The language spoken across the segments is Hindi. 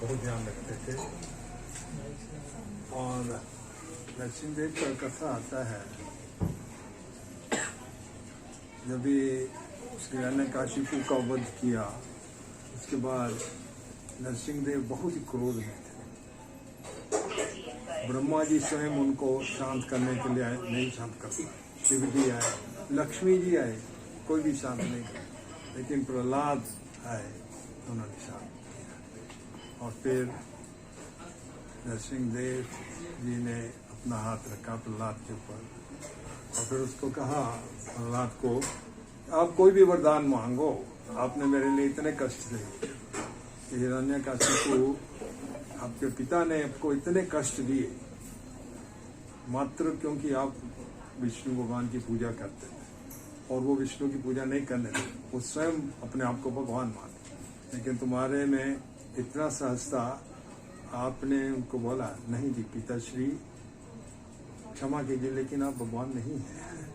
बहुत ध्यान रखते थे। और नरसिंहदेव का कथा आता है, जब भी श्री हिरण्यकाशिपु का वध किया उसके बाद नरसिंहदेव बहुत ही क्रोध में थे। ब्रह्मा जी स्वयं उनको शांत करने के लिए आए, नहीं शांत कर पाए। शिव जी आए, लक्ष्मी जी आए, कोई भी शांत नहीं कर, लेकिन प्रहलाद आए, उन्होंने शांत किया। और फिर नरसिंहदेव जी ने अपना हाथ रखा प्रहलाद के ऊपर और फिर उसको कहा, प्रहलाद को, आप कोई भी वरदान मांगो, आपने मेरे लिए इतने कष्ट दिए। हिरण्यकाशिपु, आपके पिता ने आपको इतने कष्ट दिए मात्र क्योंकि आप विष्णु भगवान की पूजा करते थे, और वो विष्णु की पूजा नहीं करने थे, वो स्वयं अपने आप को भगवान मानते। लेकिन तुम्हारे में इतना सहजता, आपने उनको बोला, नहीं जी पिताश्री क्षमा कीजिए, लेकिन आप भगवान नहीं हैं।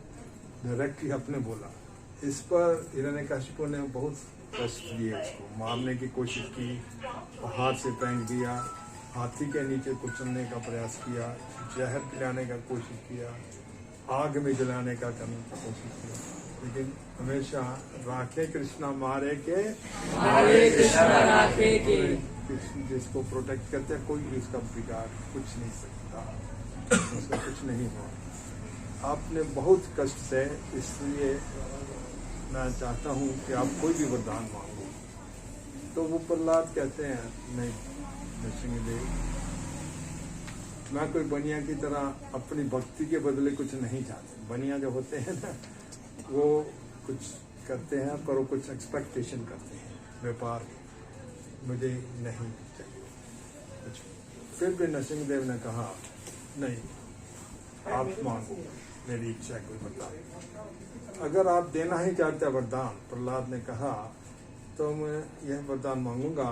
डायरेक्टली आपने बोला। इस पर हिरण्यकशिपु ने बहुत कष्ट दिए, उसको मारने की कोशिश की, हाथ से फेंक दिया, हाथी के नीचे कुचलने का प्रयास किया, जहर पिलाने का कोशिश किया, आग में जलाने का करने की कोशिश किया, लेकिन हमेशा राखे कृष्णा मारे के, हरे कृष्णा राखे के, कृष्ण जिसको प्रोटेक्ट करते हैं, कोई भी उसका बिगाड़ कुछ नहीं सकता, उसका कुछ नहीं हुआ। आपने बहुत कष्ट से, इसलिए मैं चाहता हूँ कि आप कोई भी वरदान मांगो। तो वो प्रहलाद कहते हैं, नहीं नरसिंहदेव, मैं कोई बनिया की तरह अपनी भक्ति के बदले कुछ नहीं चाहते। बनिया जो होते हैं ना, वो कुछ करते हैं पर वो कुछ एक्सपेक्टेशन करते हैं, व्यापार मुझे नहीं चाहिए कुछ। फिर भी नरसिंहदेव ने कहा, नहीं आप मांगो, मेरी इच्छा कोई बता, अगर आप देना ही चाहते वरदान। प्रहलाद ने कहा, तो मैं यह वरदान मांगूंगा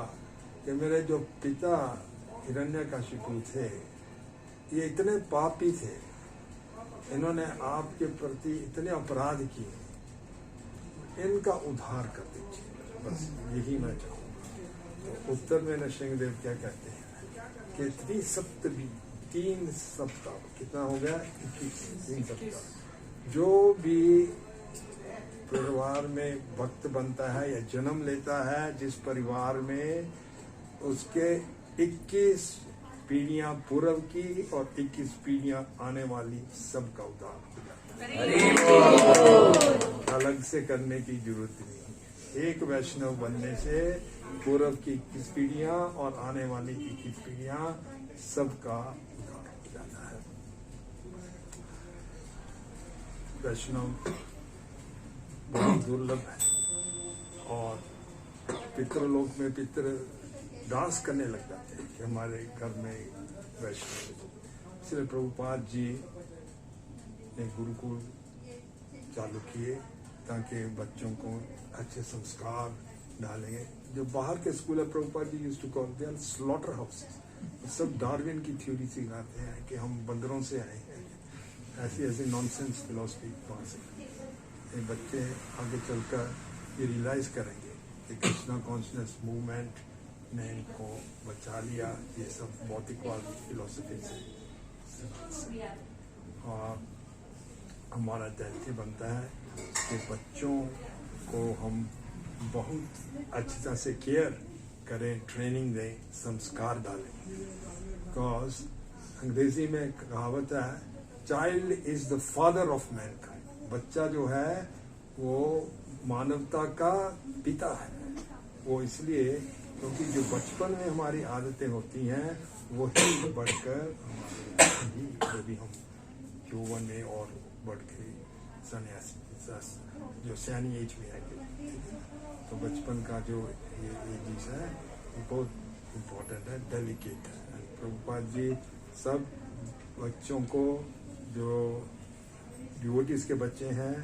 कि मेरे जो पिता हिरण्यकशिपु थे, ये इतने पापी थे, इन्होंने आपके प्रति इतने अपराध किए, इनका उद्धार कर दीजिए, बस यही मैं चाहूँगा। तो उत्तर में नरसिंहदेव क्या कहते हैं कि 3 सप्ताह, कितना हो गया, 3 सप्ताह, जो भी परिवार में भक्त बनता है या जन्म लेता है, जिस परिवार में, उसके 21 पीढ़ियां पूर्व की और 21 पीढ़ियां आने वाली, सबका उद्धार हो जाता है। अलग से करने की जरूरत नहीं है। एक वैष्णव बनने से पूर्व की 21 पीढ़ियां और आने वाली 21 पीढ़ियां, सबका उद्धार हो जाता है। वैष्णव बहुत दुर्लभ है, और पितृलोक में पितृ डांस करने लग जाते हैं कि हमारे घर में वैष्णव। इसलिए प्रभुपाद जी ने गुरुकुल चालू किए ताकि बच्चों को अच्छे संस्कार डालेंगे। जो बाहर के स्कूल है, Prabhupada ji used to call their slaughter houses, सब डार्विन की थ्योरी सिखाते हैं कि हम बंदरों से आए हैं, ऐसी नॉनसेंस फिलॉसफी वहाँ से। ये बच्चे आगे चलकर ये रियलाइज करेंगे कि कृष्णा कॉन्शियसनेस मूवमेंट ने इनको बचा लिया, ये सब भौतिकवाद फिलॉसफी से। और हमारा दायित्व बनता है कि बच्चों को हम बहुत अच्छी तरह से केयर करें, ट्रेनिंग दें, संस्कार डालें। बिकॉज अंग्रेजी में कहावत है, child is the father of Mankind. बच्चा जो है वो मानवता का पिता है। वो इसलिए क्योंकि जो बचपन में हमारी आदतें होती हैं वही बढ़कर हमारे जो भी हम यौवन में और बढ़ के सन्यासी जो सयानी एज में है, तो बचपन का जो ये चीज है ये बहुत इम्पोर्टेंट है, डेलिकेट है। प्रभुपाद जी सब बच्चों को, जो डिवोटीज के बच्चे हैं,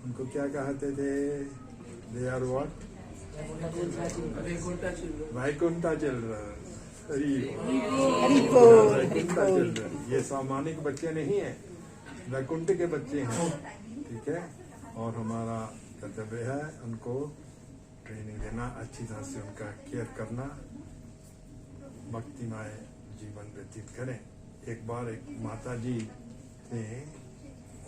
उनको क्या कहते थे, they are what, Vaikuntha children. Vaikuntha children, ये सामान्य बच्चे नहीं है, वैकुंठ के बच्चे हैं, ठीक है। और हमारा कर्तव्य है उनको ट्रेनिंग देना, अच्छी तरह से उनका केयर करना, भक्तिमय जीवन व्यतीत करें। एक बार एक माता जी थे,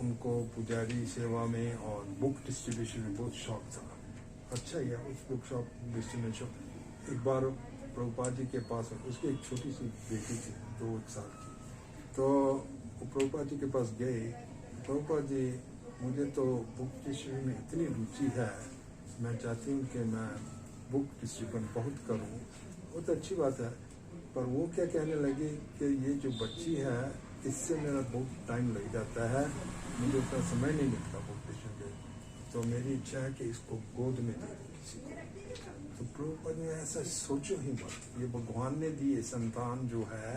उनको पुजारी सेवा में और बुक डिस्ट्रीब्यूशन में बहुत शौक था। अच्छा ही है उस बुक शॉप डिस्ट्रीब्यूशन। एक बार प्रभुपाद जी के पास, उसकी एक छोटी सी बेटी थी 2 साल की, तो वो प्रभुपाद जी के पास गए। प्रभुपाद जी, मुझे तो बुक डिस्ट्रीब्यूशन में इतनी रुचि है, मैं चाहती हूँ कि मैं बुक डिस्ट्रीब्यूशन बहुत करूँ। वो तो अच्छी बात है, पर वो क्या कहने लगे कि ये जो बच्ची है, इससे मेरा बहुत टाइम लग जाता है, मुझे उतना समय नहीं मिलता बुक डिस्ट्रीब्यूशन, तो मेरी इच्छा है कि इसको गोद में दे दूँ किसी को। तो प्रभुपाद ने ऐसा सोचो ही मत, ये भगवान ने दी ये संतान जो है,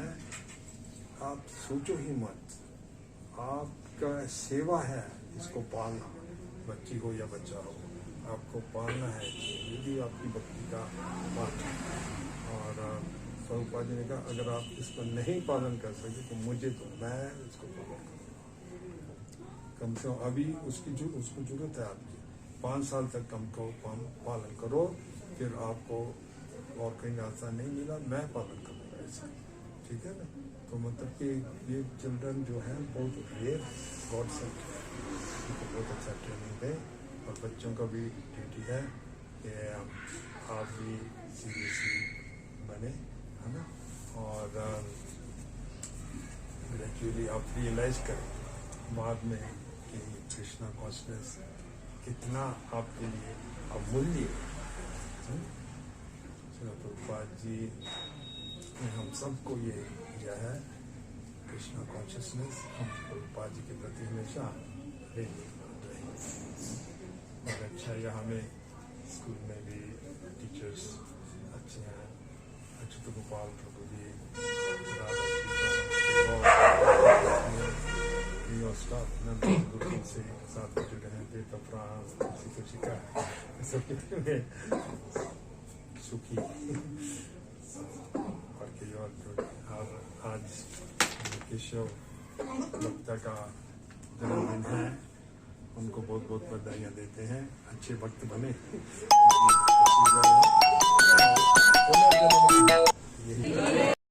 आप सोचो ही मत, आपका सेवा है इसको पालना, बच्ची हो या बच्चा हो, आपको पालना है, ये भी आपकी भक्ति का पालन है। और प्रभुपाद जी ने कहा अगर आप इसको नहीं पालन कर सके तो मुझे तो, मैं इसको पालन करूँगा। कम से कम अभी उसको जरूरत है आपकी, 5 साल तक कम को पालन करो, फिर आपको और कहीं रास्ता नहीं मिला, मैं पालन करूँगा ऐसा, ठीक है ना। तो मतलब कि ये चिल्ड्रन जो है बहुत रेयर गॉड से उनको बहुत अच्छा ट्रेनिंग दें। और बच्चों का भी ड्यूटी है कि आप भी सीरियसली बने, है ना, और ग्रेजुअली आप रियलाइज करें बाद में कि कृष्णा कॉन्शियसनेस कितना आपके लिए अमूल्य है। प्रभुपाद जी ने हम सबको ये दिया है कृष्णा कॉन्शियसनेस, हम प्रभुपाद जी के प्रति हमेशा रहे। और अच्छा, यहाँ में स्कूल में भी टीचर्स अच्छे हैं, अच्युत गोपाल प्रभु जी, स्टाफ गुरु से साथ में जुड़े हैं, बेटा फ्रांस शिक्षिका सबके सुखी और के और आज केशव गुप्ता का जन्मदिन है, उनको बहुत बहुत बधाइयाँ देते हैं, अच्छे भक्त बने। यही